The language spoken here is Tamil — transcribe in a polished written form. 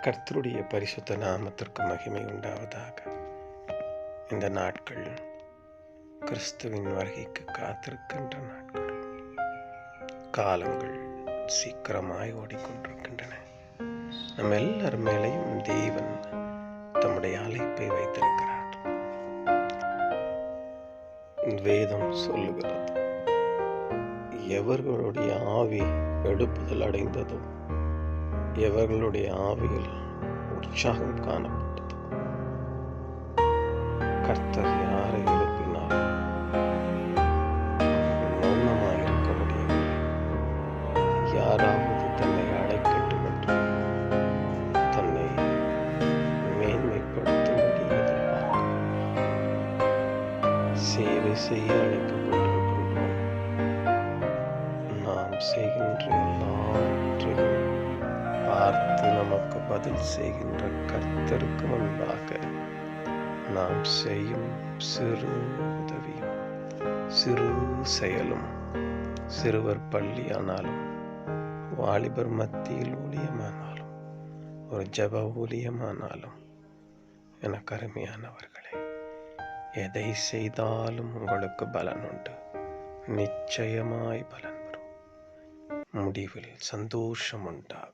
கர்த்தருடைய பரிசுத்த நாமத்திற்கு மகிமை உண்டாவதாக. இந்த நாட்கள் கிறிஸ்துவின் வருகைக்கு காத்திருக்கின்ற நாட்கள். காலங்கள் சீக்கிரமாய் ஓடிக்கொண்டிருக்கின்றன. நம்ம எல்லார் மேலையும் தேவன் தம்முடைய அழைப்பை வைத்திருக்கிறார். வேதம் சொல்லுகிறது, எவர்களுடைய ஆவி எழுப்புதல் அடைந்ததோ, எவர்களுடைய ஆவியில் உற்சாகம் காணப்பட்டது, கர்த்தர் யாரை எழுப்பினார் மௌனமாயிருக்க முடியவில்லை. யாராவது தன்னை அடைக்கட்டும் என்று தன்னை மேன்மைப்படுத்தும்படி எதிர்பார்க்க சேவை செய்ய அழைக்கப்பட்டிருக்கின்றோம். நாம் செய்கின்ற எல்லாவற்றையும் பார்த்து நமக்கு பதில் செய்கின்ற கர்த்தருக்கு முன்பாக நாம் செய்யும் சிறு உதவியும் சிறு செயலும், சிறுவர் பள்ளியானாலும், வாலிபர் மத்தியில் ஊழியமானாலும், ஒரு ஜப ஊழியமானாலும், எனக்கு அருமையானவர்களே, எதை செய்தாலும் உங்களுக்கு பலன் உண்டு. நிச்சயமாய் பலன் வரும். முடிவில் சந்தோஷம் உண்டாகும்.